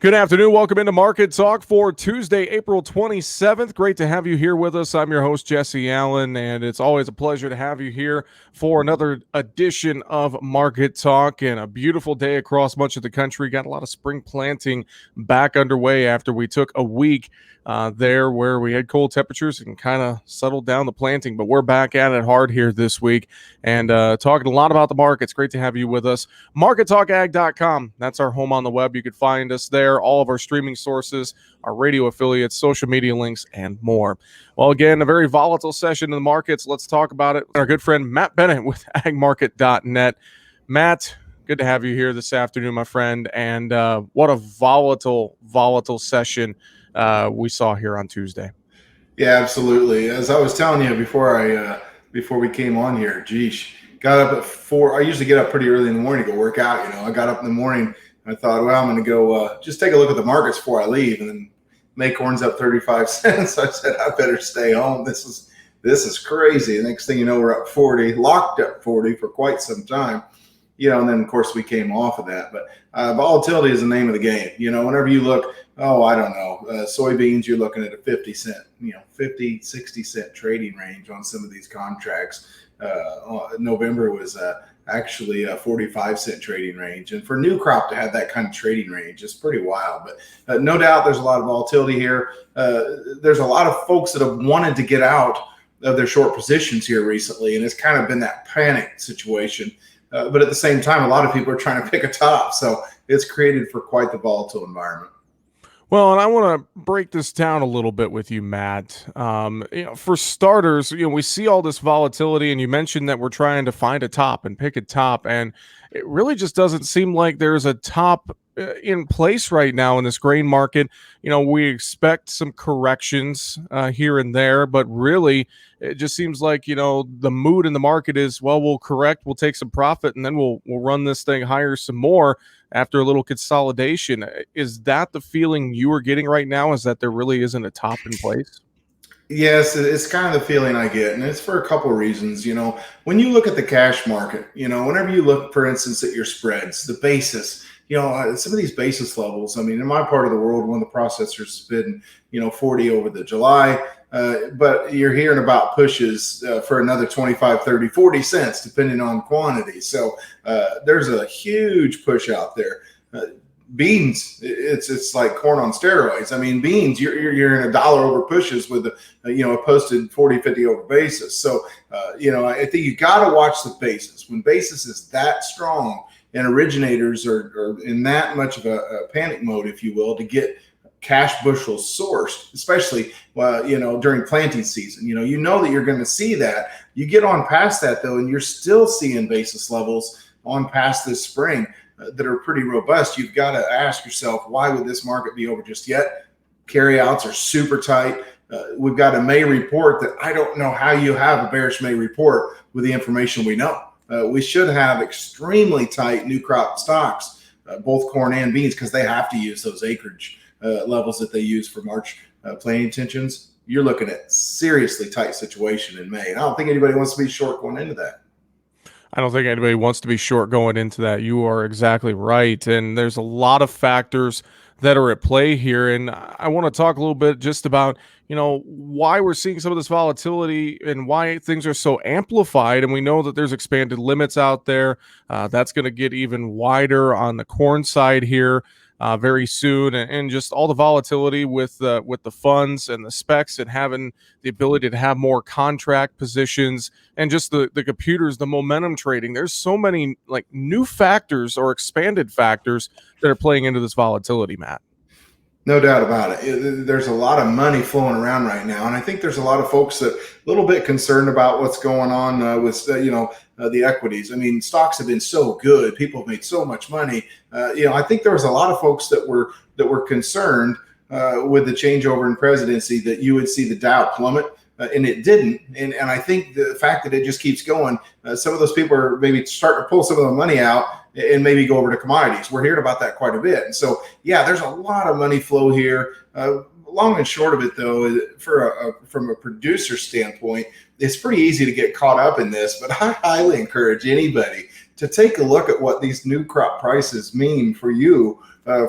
Good afternoon. Welcome into Market Talk for Tuesday, April 27th. Great to have you here with us. I'm your host, Jesse Allen, and it's always a pleasure to have you here for another edition of Market Talk. And a beautiful day across much of the country. Got a lot of spring planting back underway after we took a week there where we had cold temperatures and kind of settled down the planting. But we're back at it hard here this week and talking a lot about the markets. Great to have you with us. MarketTalkAg.com. That's our home on the web. You can find us there. All of our streaming sources, our radio affiliates, social media links, and more. Well, again, a very volatile session in the markets. Let's talk about it. Our good friend Matt Bennett with agmarket.net. Matt, good to have you here this afternoon, my friend. And what a volatile session we saw here on Tuesday. Yeah, absolutely. As I was telling you before we came on here, got up at 4. I usually get up pretty early in the morning to go work out. I got up in the morning. I thought, well, I'm going to go just take a look at the markets before I leave. And then Acorn's up 35 cents. I said, I better stay home. This is crazy. The next thing you know, we're up 40, locked up 40 for quite some time. And then, of course, we came off of that. But volatility is the name of the game. Whenever you look, soybeans, you're looking at a 50 cent, 50, 60 cent trading range on some of these contracts. November was actually a 45 cent trading range. And for new crop to have that kind of trading range is pretty wild. But no doubt there's a lot of volatility here. There's a lot of folks that have wanted to get out of their short positions here recently. And it's kind of been that panic situation. But at the same time, a lot of people are trying to pick a top. So it's created for quite the volatile environment. Well, and I want to break this down a little bit with you, Matt. For starters, we see all this volatility, and you mentioned that we're trying to find a top and pick a top, and it really just doesn't seem like there's a top in place right now in this grain market. We expect some corrections here and there, but really it just seems like, the mood in the market is, well, we'll correct, we'll take some profit, and then we'll run this thing higher some more after a little consolidation. Is that the feeling you are getting right now, is that there really isn't a top in place? Yes, it's kind of the feeling I get, and it's for a couple of reasons. When you look at the cash market, whenever you look, for instance, at your spreads, the basis, some of these basis levels, in my part of the world, one of the processors has been, 40 over the July, but you're hearing about pushes for another 25, 30, 40 cents, depending on quantity. So there's a huge push out there. Beans, it's like corn on steroids. Beans, you're in $1 over pushes with a posted 40, 50 over basis. So I think you got to watch the basis. When basis is that strong and originators are in that much of a panic mode, if you will, to get cash bushels sourced, especially during planting season. That you're going to see that. You get on past that though, and you're still seeing basis levels on past this spring that are pretty robust. You've got to ask yourself, why would this market be over just yet? Carryouts are super tight. We've got a May report that I don't know how you have a bearish May report with the information we know. We should have extremely tight new crop stocks, both corn and beans, because they have to use those acreage levels that they use for March planting intentions. You're looking at seriously tight situation in May. And I don't think anybody wants to be short going into that. I don't think anybody wants to be short going into that. You are exactly right. And there's a lot of factors that are at play here. And I want to talk a little bit just about, why we're seeing some of this volatility and why things are so amplified. And we know that there's expanded limits out there. That's going to get even wider on the corn side here very soon, and just all the volatility with the funds and the specs and having the ability to have more contract positions and just the computers, the momentum trading. There's so many new factors or expanded factors that are playing into this volatility, Matt. No doubt about it. There's a lot of money flowing around right now, and I think there's a lot of folks that a little bit concerned about what's going on with the equities. Stocks have been so good; people have made so much money. I think there was a lot of folks that were concerned with the changeover in presidency that you would see the Dow plummet. And it didn't. And I think the fact that it just keeps going, some of those people are maybe starting to pull some of the money out and maybe go over to commodities. We're hearing about that quite a bit. And so, yeah, there's a lot of money flow here. Long and short of it, though, from a producer standpoint, it's pretty easy to get caught up in this. But I highly encourage anybody to take a look at what these new crop prices mean for you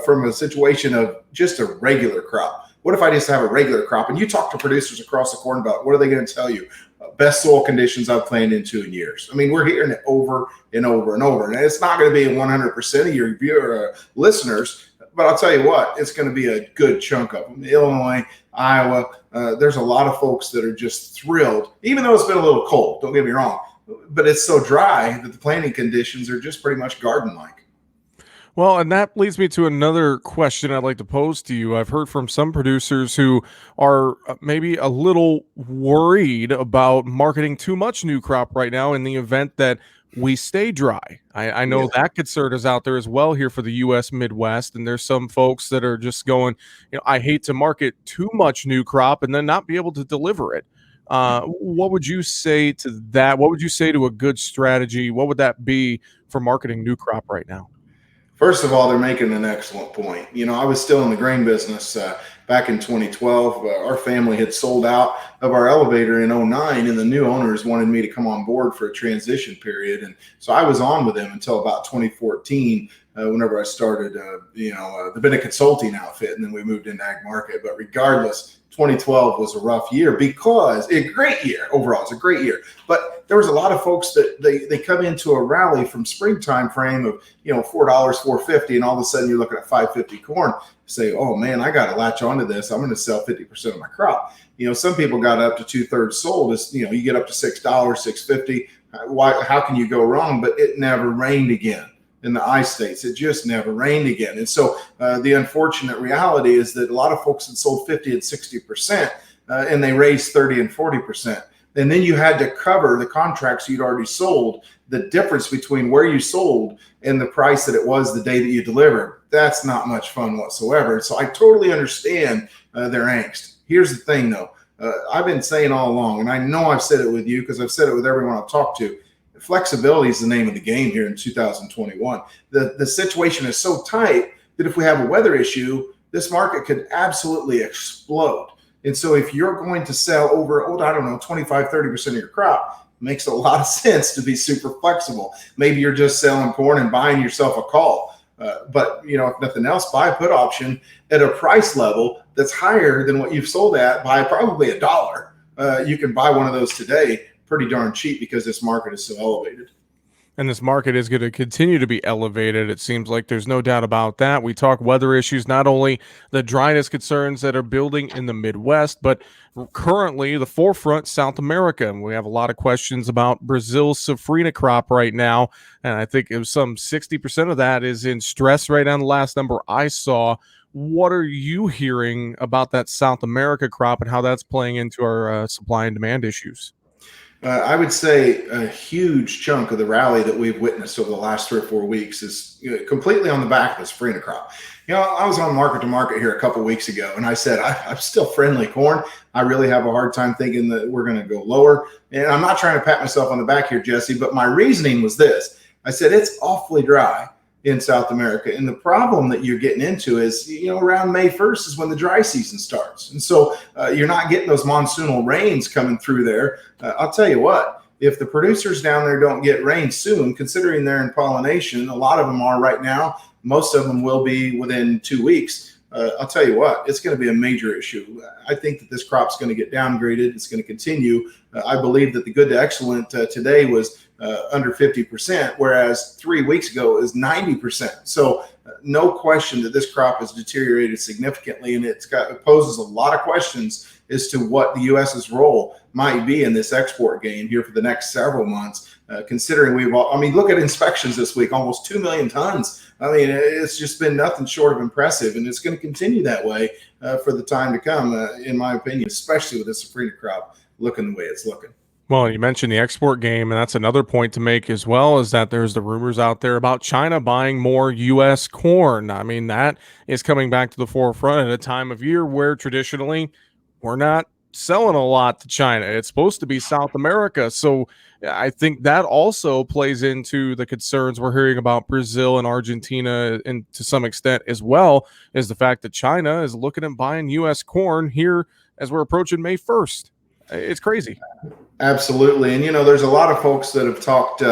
from a situation of just a regular crop. What if I just have a regular crop? And you talk to producers across the Corn Belt, what are they going to tell you? Best soil conditions I've planted into in years. I mean, we're hearing it over and over and over. And it's not going to be 100% of your viewer listeners, but I'll tell you what, it's going to be a good chunk of them. Illinois, Iowa, there's a lot of folks that are just thrilled, even though it's been a little cold, don't get me wrong, but it's so dry that the planting conditions are just pretty much garden-like. Well, and that leads me to another question I'd like to pose to you. I've heard from some producers who are maybe a little worried about marketing too much new crop right now in the event that we stay dry. I know Yeah. that concern is out there as well here for the U.S. Midwest, and there's some folks that are just going, I hate to market too much new crop and then not be able to deliver it. What would you say to that? What would you say to a good strategy? What would that be for marketing new crop right now? First of all, they're making an excellent point. I was still in the grain business back in 2012. Our family had sold out of our elevator in '09, and the new owners wanted me to come on board for a transition period. And so I was on with them until about 2014, whenever I started, the Bennett consulting outfit, and then we moved into ag market. But regardless, 2012 was a rough year because a great year overall. It's a great year, but there was a lot of folks that they come into a rally from springtime frame of $4, $4.50, and all of a sudden you're looking at $5.50 corn. Say, oh man, I got to latch onto this. I'm going to sell 50% of my crop. Some people got up to 2/3 sold. It's, you get up to $6, $6.50. How can you go wrong? But it never rained again. In the I states, it just never rained again. And so the unfortunate reality is that a lot of folks had sold 50 and 60%, and they raised 30 and 40%. And then you had to cover the contracts you'd already sold, the difference between where you sold and the price that it was the day that you delivered. That's not much fun whatsoever. So I totally understand their angst. Here's the thing, though. I've been saying all along, and I know I've said it with you because I've said it with everyone I've talked to, flexibility is the name of the game here in 2021. The situation is so tight that if we have a weather issue, this market could absolutely explode. And so if you're going to sell over, 25, 30% of your crop, it makes a lot of sense to be super flexible. Maybe you're just selling corn and buying yourself a call. But if nothing else, buy a put option at a price level that's higher than what you've sold at by probably $1. You can buy one of those today pretty darn cheap because this market is so elevated. And this market is going to continue to be elevated. It seems like there's no doubt about that. We talk weather issues, not only the dryness concerns that are building in the Midwest, but currently the forefront, South America. And we have a lot of questions about Brazil's safrinha crop right now. And I think it was some 60% of that is in stress right now. The last number I saw. What are you hearing about that South America crop and how that's playing into our supply and demand issues? I would say a huge chunk of the rally that we've witnessed over the last 3 or 4 weeks is completely on the back of the safrinha crop. I was on market to market here a couple of weeks ago, and I said, I'm still friendly corn. I really have a hard time thinking that we're going to go lower. And I'm not trying to pat myself on the back here, Jesse, but my reasoning was this. I said, it's awfully dry in South America. And the problem that you're getting into is, around May 1st is when the dry season starts. And so you're not getting those monsoonal rains coming through there. I'll tell you what, if the producers down there don't get rain soon, considering they're in pollination, a lot of them are right now, most of them will be within 2 weeks. I'll tell you what, it's going to be a major issue. I think that this crop's going to get downgraded. It's going to continue. I believe that the good to excellent today was under 50%, whereas 3 weeks ago is 90%. So no question that this crop has deteriorated significantly, and it poses a lot of questions as to what the U.S.'s role might be in this export game here for the next several months. Considering look at inspections this week, almost 2 million tons. It's just been nothing short of impressive, and it's going to continue that way for the time to come, in my opinion, especially with this safrinha crop looking the way it's looking. Well, you mentioned the export game, and that's another point to make as well, is that there's the rumors out there about China buying more U.S. corn. That is coming back to the forefront at a time of year where traditionally we're not selling a lot to China. It's supposed to be South America. So I think that also plays into the concerns we're hearing about Brazil and Argentina, and to some extent as well, is the fact that China is looking at buying U.S. corn here as we're approaching May 1st. It's crazy. Absolutely. And, there's a lot of folks that have talked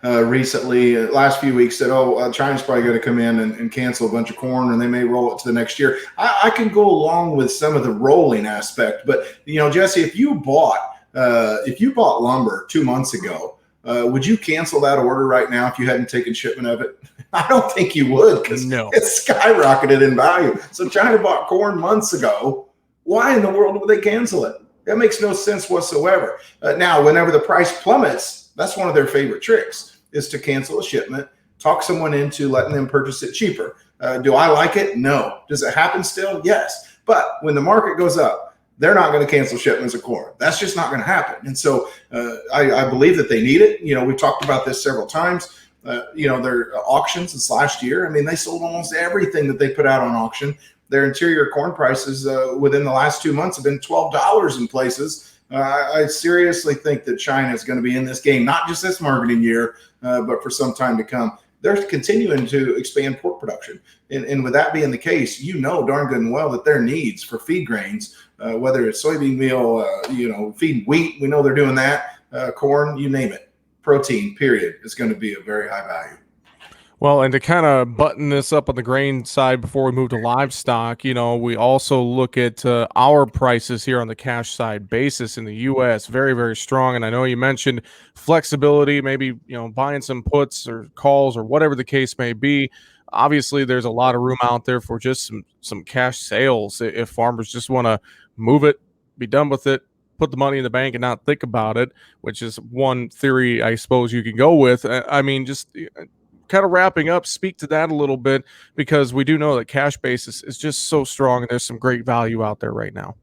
recently, last few weeks, that, China's probably going to come in and cancel a bunch of corn and they may roll it to the next year. I can go along with some of the rolling aspect. But, Jesse, if you bought lumber 2 months ago, would you cancel that order right now if you hadn't taken shipment of it? I don't think you would, because it's skyrocketed in value. So China bought corn months ago. Why in the world would they cancel it? That makes no sense whatsoever. Now, whenever the price plummets, that's one of their favorite tricks, is to cancel a shipment, talk someone into letting them purchase it cheaper. Do I like it? No. Does it happen still? Yes. But when the market goes up, they're not going to cancel shipments of corn. That's just not going to happen. And so I believe that they need it. We've talked about this several times. Their auctions this last year, they sold almost everything that they put out on auction. Their interior corn prices within the last 2 months have been $12 in places. I seriously think that China is going to be in this game, not just this marketing year, but for some time to come. They're continuing to expand pork production. And with that being the case, darn good and well that their needs for feed grains, whether it's soybean meal, feed wheat, we know they're doing that, corn, you name it, protein, period, is going to be a very high value. Well, and to kind of button this up on the grain side before we move to livestock, we also look at our prices here on the cash side basis in the U.S. Very, very strong. And I know you mentioned flexibility, maybe, buying some puts or calls or whatever the case may be. Obviously, there's a lot of room out there for just some cash sales if farmers just want to move it, be done with it, put the money in the bank and not think about it, which is one theory I suppose you can go with. Just kind of wrapping up, speak to that a little bit, because we do know that cash basis is just so strong and there's some great value out there right now.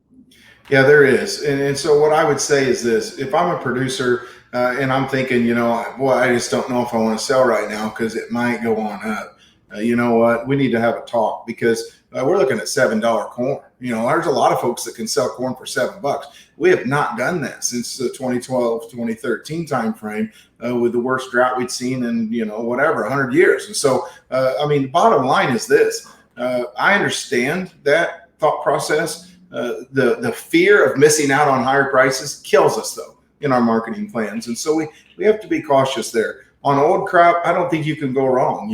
Yeah, there is. And so what I would say is this: if I'm a producer and I'm thinking, I just don't know if I want to sell right now because it might go on up. You know what? We need to have a talk, because we're looking at $7 corn. There's a lot of folks that can sell corn for $7. We have not done that since the 2012, 2013 timeframe, with the worst drought we'd seen in, 100 years. And so, the bottom line is this. I understand that thought process. The fear of missing out on higher prices kills us, though, in our marketing plans. And so we have to be cautious there. On old crop, I don't think you can go wrong.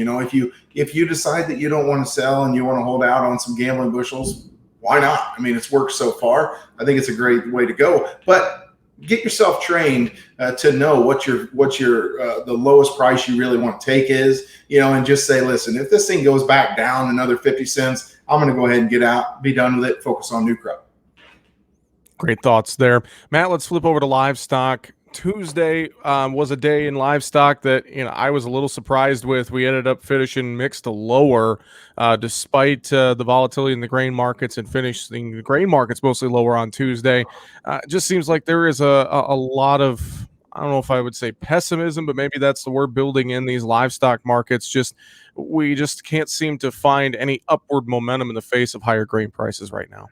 If you decide that you don't want to sell and you want to hold out on some gambling bushels, why not? It's worked so far. I think it's a great way to go. But get yourself trained to know what your the lowest price you really want to take is, and just say, listen, if this thing goes back down another 50 cents, I'm going to go ahead and get out, be done with it, focus on new crop. Great thoughts there, Matt. Let's flip over to livestock. Tuesday was a day in livestock that I was a little surprised with. We ended up finishing mixed to lower, despite the volatility in the grain markets, and finishing the grain markets mostly lower on Tuesday. Just seems like there is a lot of, I don't know if I would say pessimism, but maybe that's the word, building in these livestock markets. We just can't seem to find any upward momentum in the face of higher grain prices right now.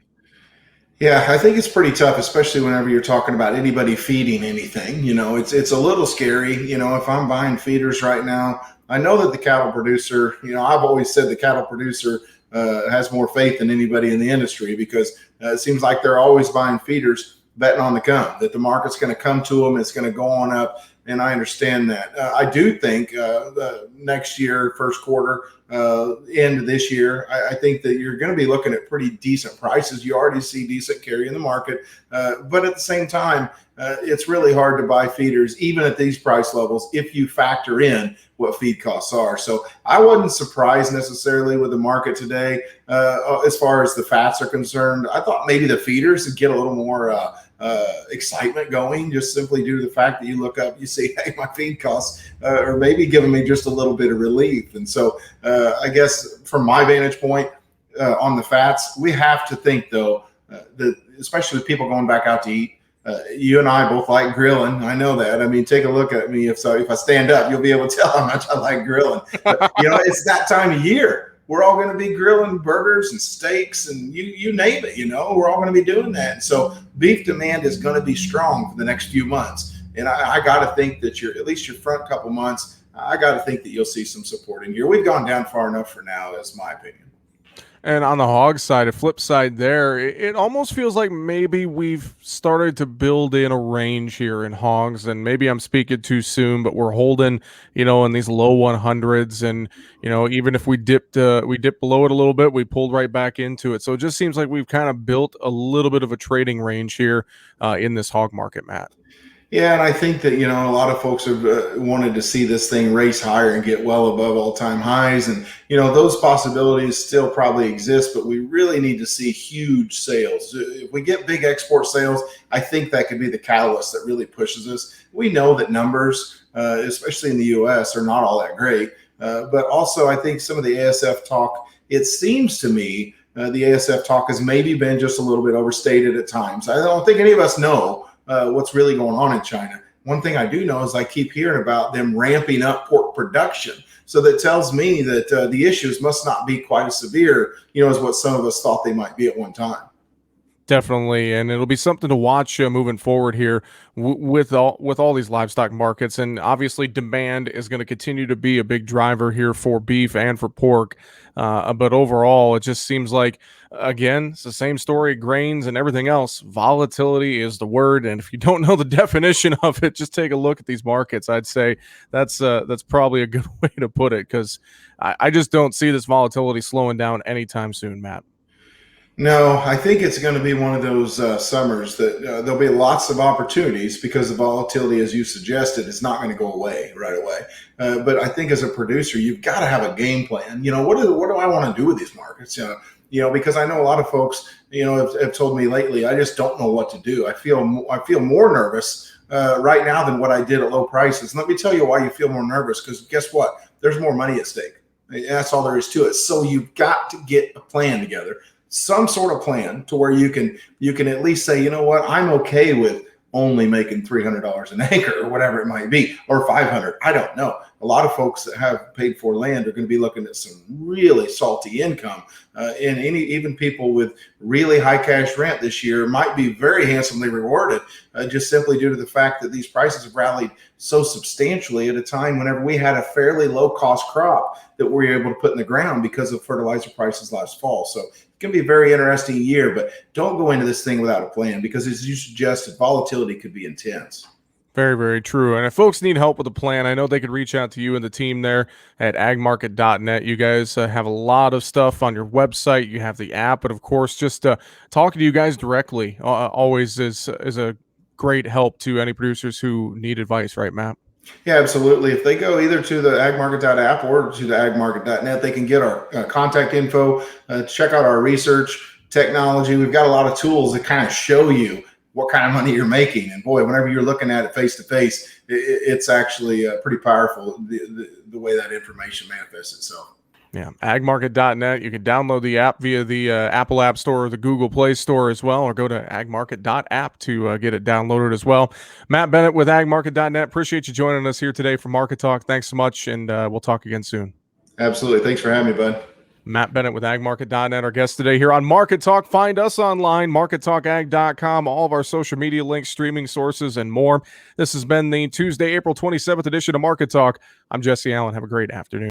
Yeah, I think it's pretty tough, especially whenever you're talking about anybody feeding anything. It's a little scary. If I'm buying feeders right now, I know that the cattle producer, I've always said the cattle producer has more faith than anybody in the industry, because it seems like they're always buying feeders, betting on the come, that the market's going to come to them, it's going to go on up. And I understand that. I do think next year, first quarter, end of this year, I think that you're going to be looking at pretty decent prices. You already see decent carry in the market. But at the same time, it's really hard to buy feeders, even at these price levels, if you factor in what feed costs are. So I wasn't surprised necessarily with the market today as far as the fats are concerned. I thought maybe the feeders would get a little more excitement going, just simply due to the fact that you look up, you see, hey, my feed costs are maybe giving me just a little bit of relief. And so I guess from my vantage point on the fats, we have to think, though, that especially with people going back out to eat, you and I both like grilling. I know that. Take a look at me. If I stand up, you'll be able to tell how much I like grilling. But, it's that time of year. We're all going to be grilling burgers and steaks and you name it, we're all going to be doing that. So beef demand is going to be strong for the next few months. And I got to think that at least your front couple months, I got to think that you'll see some support in here. We've gone down far enough for now, that's my opinion. And on the hog side, a flip side there, it almost feels like maybe we've started to build in a range here in hogs, and maybe I'm speaking too soon, but we're holding, in these low 100s, and even if we dipped below it a little bit, we pulled right back into it. So it just seems like we've kind of built a little bit of a trading range here in this hog market, Matt. Yeah, and I think that a lot of folks have wanted to see this thing race higher and get well above all-time highs, and those possibilities still probably exist. But we really need to see huge sales. If we get big export sales, I think that could be the catalyst that really pushes us. We know that numbers, especially in the U.S., are not all that great, but also I think some of the ASF talk. It seems to me the ASF talk has maybe been just a little bit overstated at times. I don't think any of us know what's really going on in China. One thing I do know is I keep hearing about them ramping up pork production. So that tells me that the issues must not be quite as severe, as what some of us thought they might be at one time. Definitely, and it'll be something to watch moving forward here with all these livestock markets, and obviously demand is going to continue to be a big driver here for beef and for pork. But overall, it just seems like again it's the same story: grains and everything else. Volatility is the word, and if you don't know the definition of it, just take a look at these markets. I'd say that's probably a good way to put it because I just don't see this volatility slowing down anytime soon, Matt. No, I think it's going to be one of those summers that there'll be lots of opportunities because the volatility, as you suggested, is not going to go away right away. But I think as a producer, you've got to have a game plan. What do I want to do with these markets? Because I know a lot of folks, have told me lately, I just don't know what to do. I feel more nervous right now than what I did at low prices. And let me tell you why you feel more nervous. Because guess what? There's more money at stake. That's all there is to it. So you've got to get a plan together, some sort of plan to where you can at least say, what, I'm okay with only making $300 an acre or whatever it might be, or 500. I don't know. A lot of folks that have paid for land are going to be looking at some really salty income, and even people with really high cash rent this year might be very handsomely rewarded, just simply due to the fact that these prices have rallied so substantially at a time whenever we had a fairly low cost crop that we were able to put in the ground because of fertilizer prices last fall. So it's going to be a very interesting year, but don't go into this thing without a plan because, as you suggested, volatility could be intense. Very, very true. And if folks need help with a plan, I know they could reach out to you and the team there at agmarket.net. You guys have a lot of stuff on your website. You have the app, but of course, just talking to you guys directly always is a great help to any producers who need advice, right, Matt? Yeah, absolutely. If they go either to the agmarket.app or to the agmarket.net, they can get our contact info, check out our research, technology. We've got a lot of tools that kind of show you what kind of money you're making. And boy, whenever you're looking at it face to face, it's actually pretty powerful the way that information manifests itself. Yeah, agmarket.net. You can download the app via the Apple App Store or the Google Play Store as well, or go to agmarket.app to get it downloaded as well. Matt Bennett with agmarket.net. Appreciate you joining us here today for Market Talk. Thanks so much, and we'll talk again soon. Absolutely. Thanks for having me, bud. Matt Bennett with agmarket.net, our guest today here on Market Talk. Find us online, markettalkag.com, all of our social media links, streaming sources, and more. This has been the Tuesday, April 27th edition of Market Talk. I'm Jesse Allen. Have a great afternoon.